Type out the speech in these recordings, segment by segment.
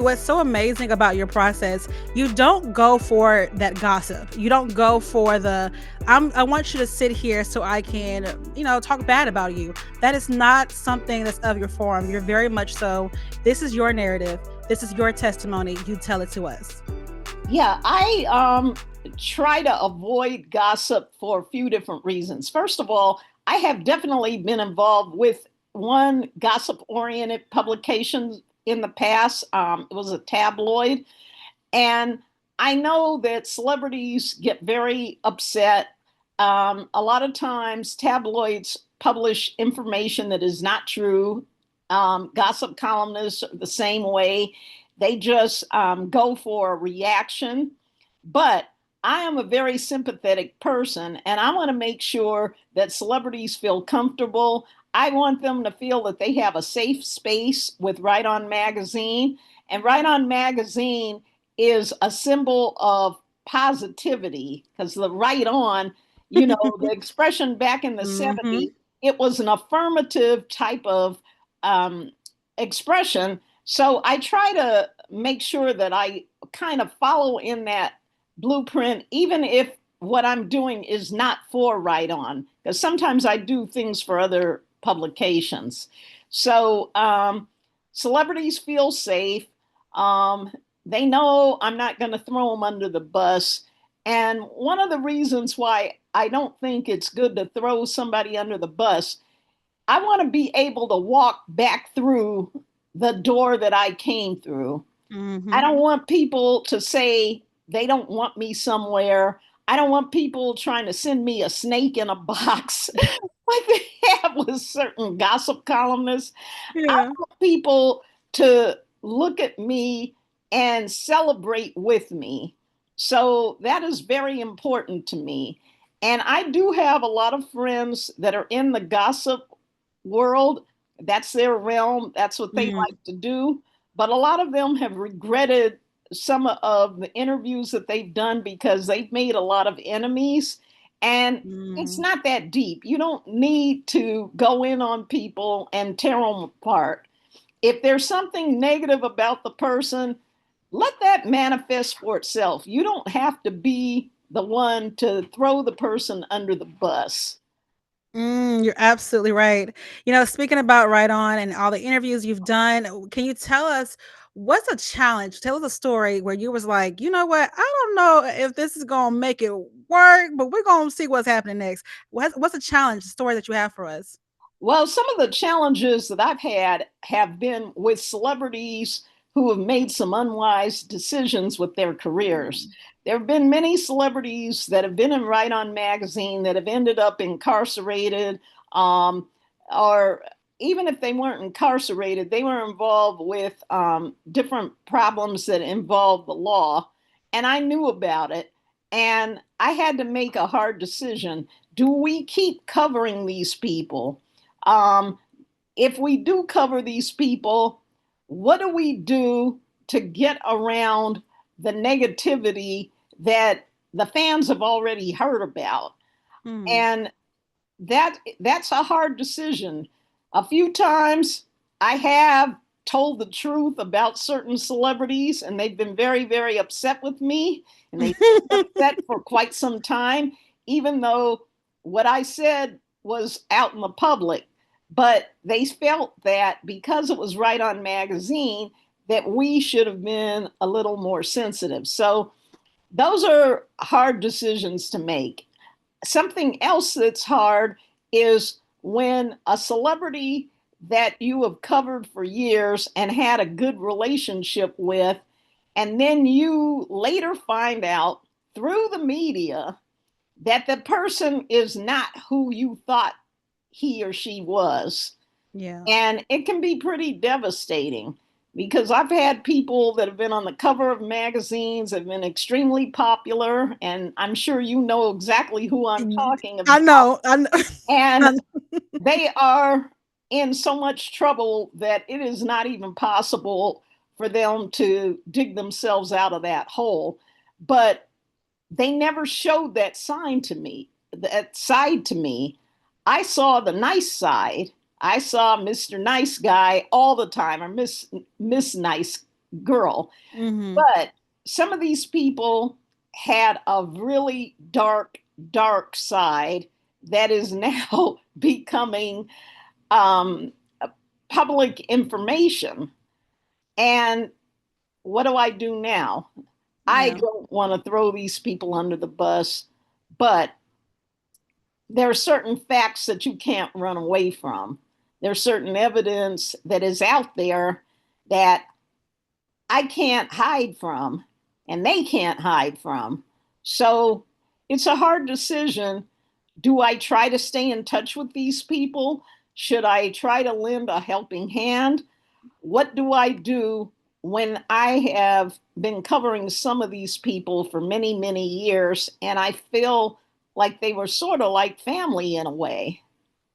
What's so amazing about your process, you don't go for that gossip. You don't go for the I want you to sit here so I can, talk bad about you. That is not something that's of your form. You're very much so, this is your narrative. This is your testimony. You tell it to us. Yeah, I try to avoid gossip for a few different reasons. First of all, I have definitely been involved with one gossip oriented publication in the past. It was a tabloid. And I know that celebrities get very upset. A lot of times, tabloids publish information that is not true. Gossip columnists are the same way. They just go for a reaction. But I am a very sympathetic person, and I want to make sure that celebrities feel comfortable. I want them to feel that they have a safe space with Right On Magazine. And Right On Magazine is a symbol of positivity because the right on, the expression back in the Mm-hmm. 70s, it was an affirmative type of um, expression. So I try to make sure that I kind of follow in that blueprint, even if what I'm doing is not for Right On, because sometimes I do things for other publications. So celebrities feel safe. Um, they know I'm not going to throw them under the bus. And one of the reasons why I don't think it's good to throw somebody under the bus, I want to be able to walk back through the door that I came through. I Mm-hmm. don't want people to say they don't want me somewhere. I don't want people trying to send me a snake in a box like they have with certain gossip columnists. I Yeah. want people to look at me and celebrate with me. So that is very important to me. And I do have a lot of friends that are in the gossip world. That's their realm, that's what they Mm. like to do. But a lot of them have regretted some of the interviews that they've done because they've made a lot of enemies. And it's Mm. not that deep. You don't need to go in on people and tear them apart. If there's something negative about the person, let that manifest for itself. You don't have to be the one to throw the person under the bus. You're absolutely right. Speaking about Right On and all the interviews you've done, can you tell us what's a challenge? Tell us a story where you was like, you know what? I don't know if this is gonna make it work, but we're gonna see what's happening next. What's a challenge story that you have for us? Well, some of the challenges that I've had have been with celebrities who have made some unwise decisions with their careers. Mm. There have been many celebrities that have been in Right On Magazine that have ended up incarcerated, um, or even if they weren't incarcerated, they were involved with different problems that involved the law. And I knew about it. And I had to make a hard decision. Do we keep covering these people? Um, if we do cover these people, what do we do to get around the negativity that the fans have already heard about? Mm. And that's a hard decision. A few times I have told the truth about certain celebrities and they've been very, very upset with me, and they've been upset for quite some time, even though what I said was out in the public. But they felt that because it was Right On Magazine, that we should have been a little more sensitive. So those are hard decisions to make. Something else that's hard is when a celebrity that you have covered for years and had a good relationship with, and then you later find out through the media that the person is not who you thought he or she was. Yeah. And it can be pretty devastating because I've had people that have been on the cover of magazines, have been extremely popular, and I'm sure you know exactly who I'm talking I about. know. I know. And I they are in so much trouble that it is not even possible for them to dig themselves out of that hole. But they never showed that sign to me, that side to me. I saw the nice side. I saw Mr. Nice Guy all the time, or Miss Nice girl. Mm-hmm. But some of these people had a really dark, dark side that is now becoming um, public information. And what do I do now? I Yeah. don't want to throw these people under the bus, but there are certain facts that you can't run away from. There's certain evidence that is out there that I can't hide from and they can't hide from. So it's a hard decision. Do I try to stay in touch with these people? Should I try to lend a helping hand? What do I do when I have been covering some of these people for many, many years and I feel like they were sort of like family in a way?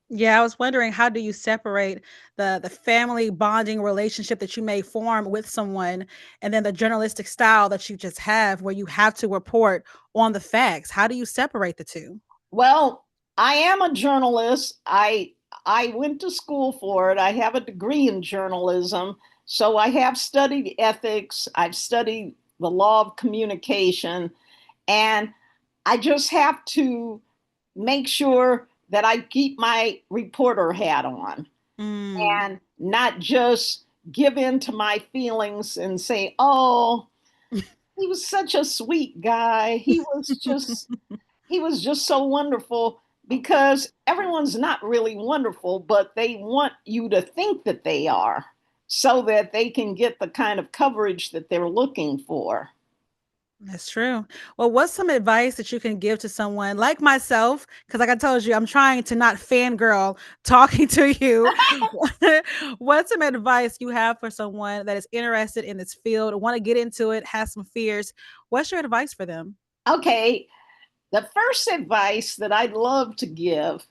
Yeah, I was wondering, how do you separate the family bonding relationship that you may form with someone, and then the journalistic style that you just have where you have to report on the facts? How do you separate the two? Well, I am a journalist. I went to school for it. I have a degree in journalism, so I have studied ethics. I've studied the law of communication, and I just have to make sure that I keep my reporter hat on Mm. and not just give in to my feelings and say, "Oh, he was such a sweet guy. He was just so wonderful," because everyone's not really wonderful, but they want you to think that they are so that they can get the kind of coverage that they're looking for. That's true. Well, what's some advice that you can give to someone like myself? Because, like I told you, I'm trying to not fangirl talking to you. What's some advice you have for someone that is interested in this field, want to get into it, has some fears? What's your advice for them? Okay, the first advice that I'd love to give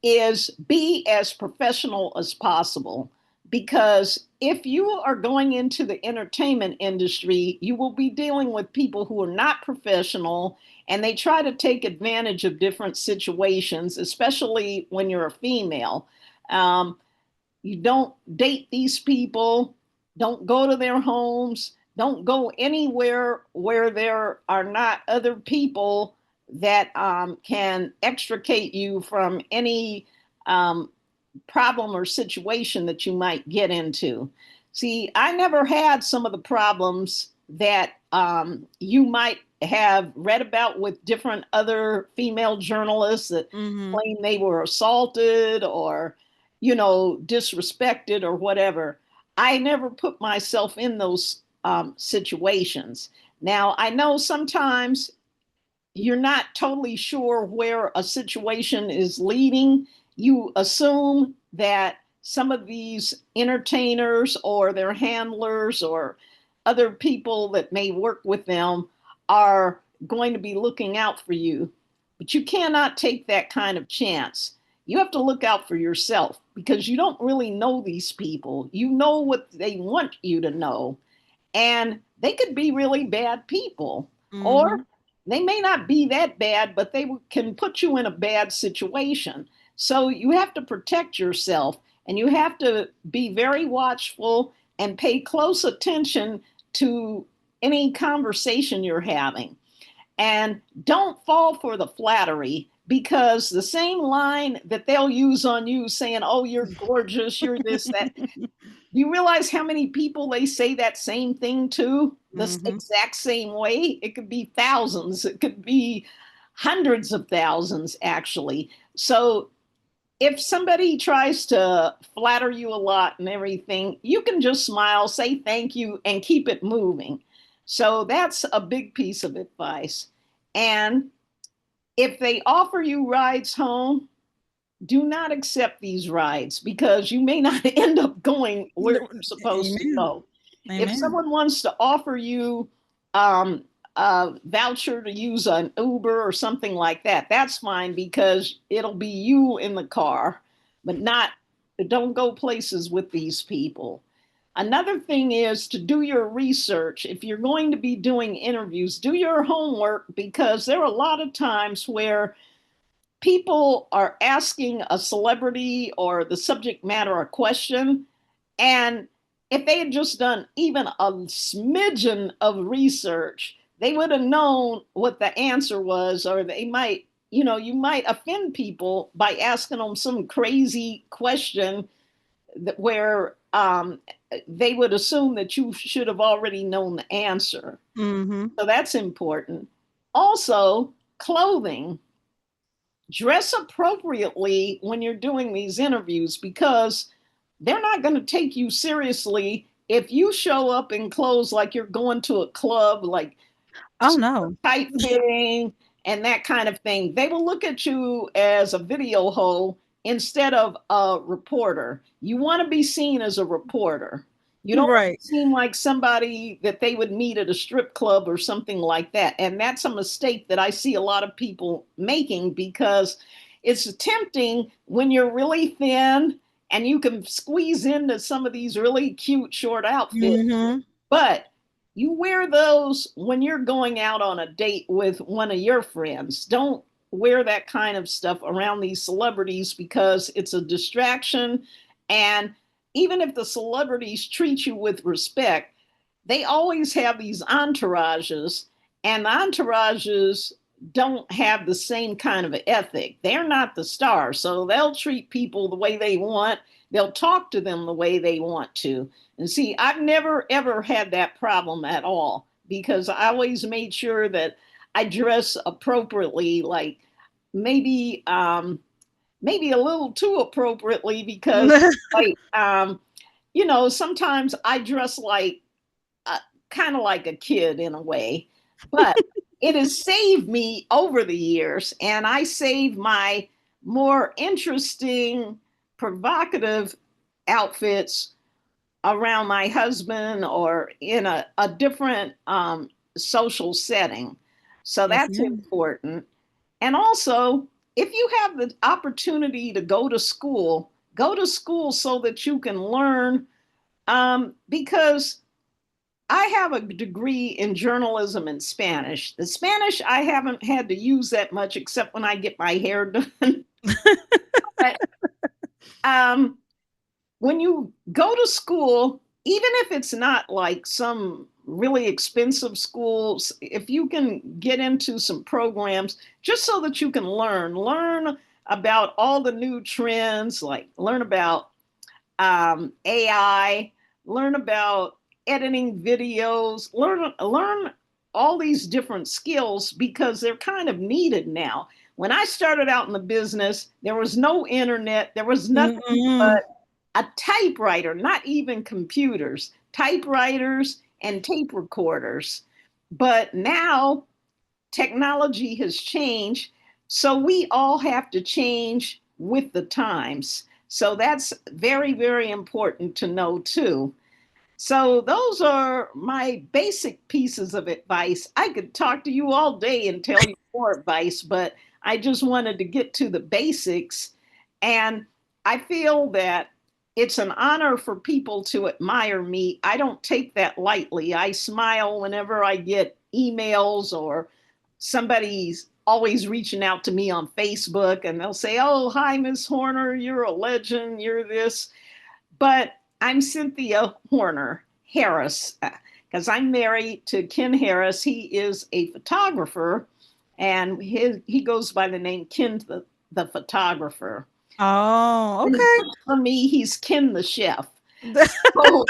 is be as professional as possible. Because if you are going into the entertainment industry, you will be dealing with people who are not professional and they try to take advantage of different situations, especially when you're a female. Um, you don't date these people, don't go to their homes, don't go anywhere where there are not other people that can extricate you from any um, problem or situation that you might get into. See, I never had some of the problems that you might have read about with different other female journalists that Hmm. claim they were assaulted or, disrespected or whatever. I never put myself in those situations. Now, I know sometimes you're not totally sure where a situation is leading. You assume that some of these entertainers or their handlers or other people that may work with them are going to be looking out for you. But you cannot take that kind of chance. You have to look out for yourself because you don't really know these people. You know what they want you to know, and they could be really bad people, or Hmm. they may not be that bad, but they can put you in a bad situation. So you have to protect yourself and you have to be very watchful and pay close attention to any conversation you're having. And don't fall for the flattery, because the same line that they'll use on you saying, "Oh, you're gorgeous, you're this, that," do you realize how many people they say that same thing to the Hmm. exact same way? It could be thousands, it could be hundreds of thousands, actually. So if somebody tries to flatter you a lot and everything, you can just smile, say thank you, and keep it moving. So that's a big piece of advice. And if they offer you rides home, do not accept these rides because you may not end up going where you're supposed to Amen. go. If Amen. someone wants to offer you um, a voucher to use an Uber or something like that, that's fine because it'll be you in the car, but not, don't go places with these people. Another thing is to do your research. If you're going to be doing interviews, do your homework, because there are a lot of times where people are asking a celebrity or the subject matter a question, and if they had just done even a smidgen of research, they would have known what the answer was, or they might, you might offend people by asking them some crazy question that where they would assume that you should have already known the answer. Mhm. So that's important. Also, clothing. Dress appropriately when you're doing these interviews because they're not going to take you seriously if you show up in clothes like you're going to a club, like Oh, no. tight fitting and that kind of thing. They will look at you as a video hoe instead of a reporter. You want to be seen as a reporter. You don't want Right. to seem like somebody that they would meet at a strip club or something like that. And that's a mistake that I see a lot of people making because it's tempting when you're really thin and you can squeeze into some of these really cute short outfits. Mhm. But you wear those when you're going out on a date with one of your friends. Don't wear that kind of stuff around these celebrities because it's a distraction. And even if the celebrities treat you with respect, they always have these entourages, and the entourages don't have the same kind of ethic. They're not the stars, so they'll treat people the way they want. They'll talk to them the way they want to. And see, I've never ever had that problem at all because I always made sure that I dress appropriately, like maybe maybe a little too appropriately because like sometimes I dress like uh, kind of like a kid in a way, but it has saved me over the years, and I save my more interesting, provocative outfits around my husband or in a different social setting. So Yes, that's ma'am. important. And also, if you have the opportunity to go to school so that you can learn. Because I have a degree in journalism and Spanish. The Spanish I haven't had to use that much except when I get my hair done. But um, when you go to school, even if it's not like some really expensive schools, if you can get into some programs just so that you can learn about all the new trends, like learn about AI, learn about editing videos, learn all these different skills because they're kind of needed now. When I started out in the business, there was no internet, there was nothing Mm-mm. but a typewriter, not even computers, typewriters and tape recorders. But now technology has changed, so we all have to change with the times. So that's very, very important to know too. So those are my basic pieces of advice. I could talk to you all day and tell you more advice, but I just wanted to get to the basics. And I feel that it's an honor for people to admire me. I don't take that lightly. I smile whenever I get emails or somebody's always reaching out to me on Facebook and they'll say, "Oh, hi, Miss Horner, you're a legend, you're this." But I'm Cynthia Horner Harris because I'm married to Ken Harris. He is a photographer and he goes by the name Ken the photographer. Oh, When he okay. cooks for me, he's Ken the chef. So,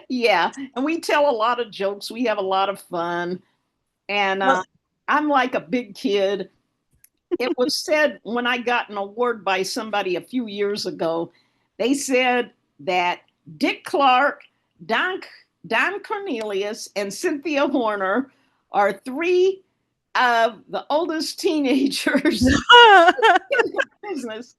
yeah, and we tell a lot of jokes. We have a lot of fun. And Well, I'm like a big kid. It was said when I got an award by somebody a few years ago, they said that Dick Clark, Don, Don Cornelius, and Cynthia Horner are three of the oldest teenagers in the business.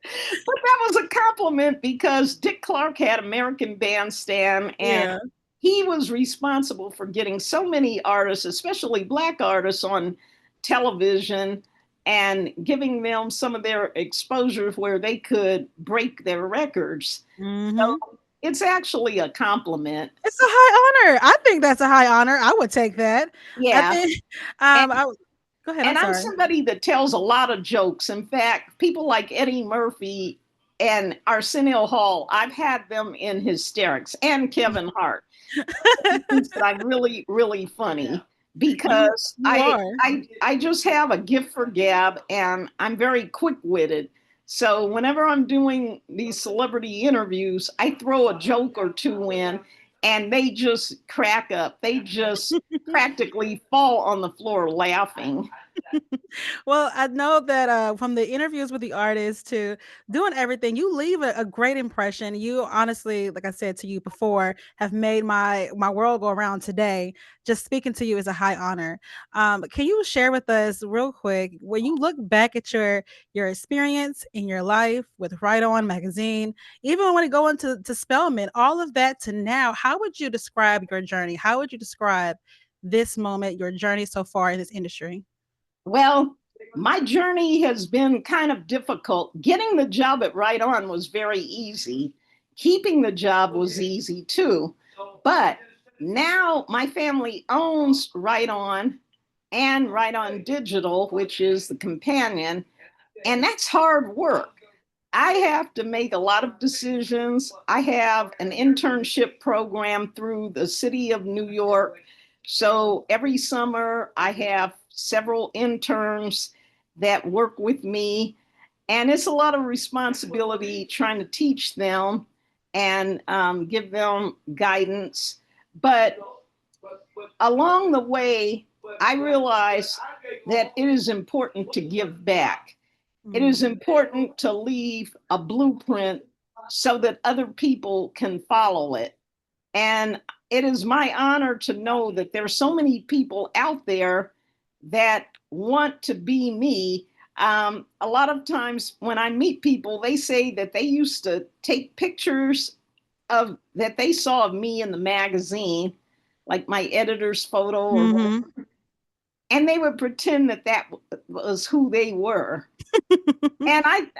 But that was a compliment because Dick Clark had American Bandstand and yeah. he was responsible for getting so many artists, especially black artists, on television and giving them some of their exposure where they could break their records. Mhm. So it's actually a compliment. It's a high honor. I think that's a high honor. I would take that. I Yeah. think, And I would go ahead, I'm and I'm sorry. somebody that tells a lot of jokes. In fact, people like Eddie Murphy, and Arsenio Hall, I've had them in hysterics, and Kevin Hart. He thinks that I'm really, really funny You because you are. I just have a gift for gab, and I'm very quick witted. So whenever I'm doing these celebrity interviews, I throw a joke or two in, and they just crack up. They just practically fall on the floor laughing. Well, I know that from the interviews with the artists to doing everything, you leave a great impression. You honestly, like I said to you before, have made my world go around today. Just speaking to you is a high honor. Can you share with us real quick when you look back at your experience in your life with Right On magazine, even when you go into to Spelman, all of that to now, how would you describe your journey? How would you describe this moment, your journey so far in this industry? Well, my journey has been kind of difficult. Getting the job at Right On was very easy. Keeping the job was easy too. But now my family owns Right On and Right On Digital, which is the companion, and that's hard work. I have to make a lot of decisions. I have an internship program through the city of New York. So every summer, I have several interns that work with me. And it's a lot of responsibility trying to teach them and give them guidance. But along the way, I realize that it is important to give back. It is Mm. important to leave a blueprint so that other people can follow it. And it is my honor to know that there's so many people out there that want to be me. A lot of times when I meet people, they say that they used to take pictures of that they saw of me in the magazine, like my editor's photo or whatever, Mhm. and they would pretend that that was who they were. And I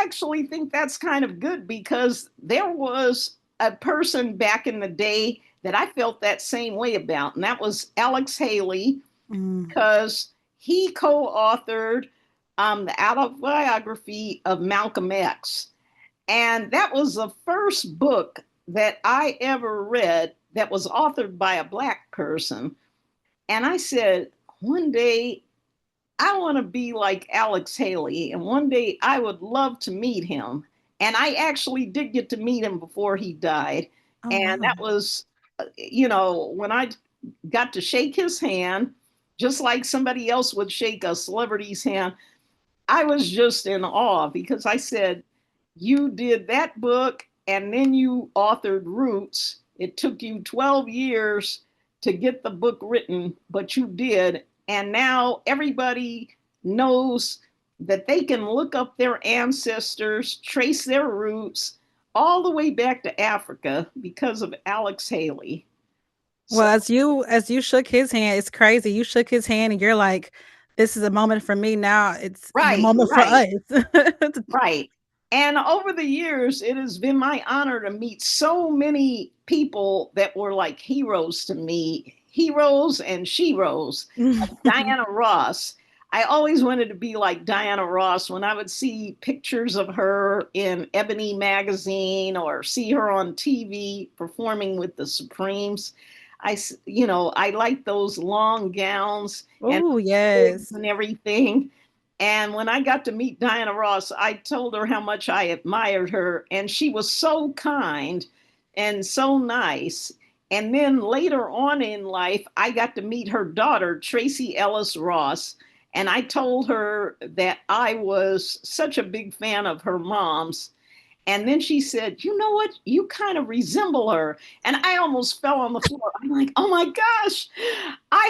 actually think that's kind of good because there was a person back in the day that I felt that same way about, and that was Alex Haley, Mm. because he co-authored the autobiography of Malcolm X, and that was the first book that I ever read that was authored by a black person. And I said, one day I want to be like Alex Haley, and one day I would love to meet him. And I actually did get to meet him before he died. Oh, And wow. that was, when I got to shake his hand, just like somebody else would shake a celebrity's hand, I was just in awe because I said, you did that book and then you authored Roots. It took you 12 years to get the book written, but you did. And now everybody knows that they can look up their ancestors, trace their roots all the way back to Africa because of Alex Haley. Well, So, as you shook his hand, it's crazy. You shook his hand and you're like, "This is a moment for me now. It's the right, moment for right. us." Right. And over the years, it has been my honor to meet so many people that were like heroes to me, heroes and sheroes, like Diana Ross. I always wanted to be like Diana Ross when I would see pictures of her in Ebony magazine or see her on TV performing with the Supremes. I like those long gowns and Oh, wigs yes. and everything. And when I got to meet Diana Ross, I told her how much I admired her, and she was so kind and so nice. And then later on in life, I got to meet her daughter, Tracy Ellis Ross, and I told her that I was such a big fan of her mom's. And then she said, "You know what? You kind of resemble her." And I almost fell on the floor. I'm like, "Oh my gosh, I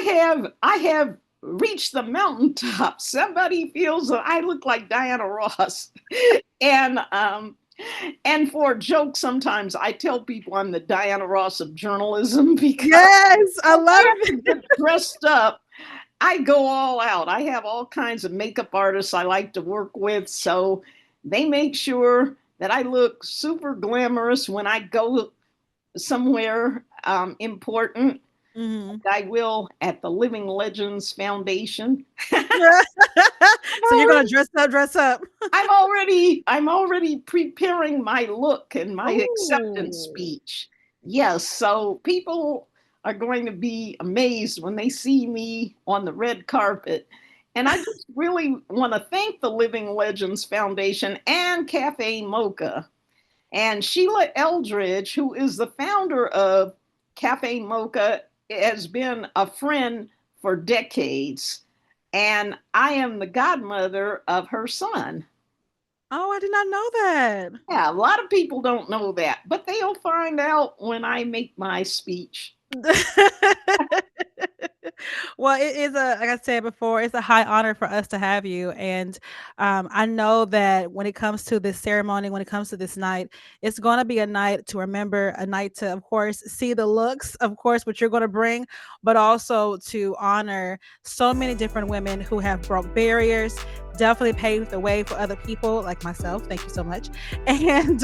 have reached the mountaintop. Somebody feels that I look like Diana Ross." and and for a joke, sometimes I tell people I'm the Diana Ross of journalism because Yes, I if love I have to it. get dressed up, I go all out. I have all kinds of makeup artists I like to work with, so they make sure that I look super glamorous when I go somewhere important. Mhm. I will at the Living Legends Foundation. So you're gonna dress up, dress up. I'm already preparing my look and my acceptance Ooh. speech. Yes, so people are going to be amazed when they see me on the red carpet. And I just really want to thank the Living Legends Foundation and Cafe Mocha and Sheila Eldridge, who is the founder of Cafe Mocha, has been a friend for decades. And I am the godmother of her son. Oh, I did not know that. Yeah, a lot of people don't know that, but they'll find out when I make my speech. Well, it is a like I said before, it's a high honor for us to have you, and, I know that when it comes to this ceremony, when it comes to this night, it's gonna be a night to remember, a night to, of course, see the looks, of course, what you're gonna bring, but also to honor so many different women who have broke barriers, definitely paved the way for other people like myself, thank you so much, and,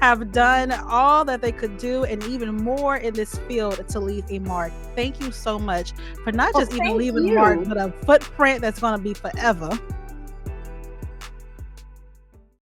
have done all that they could do and even more in this field to leave a mark. Thank you so much for not Well, just even thank leaving a mark, you. but a footprint that's gonna be forever.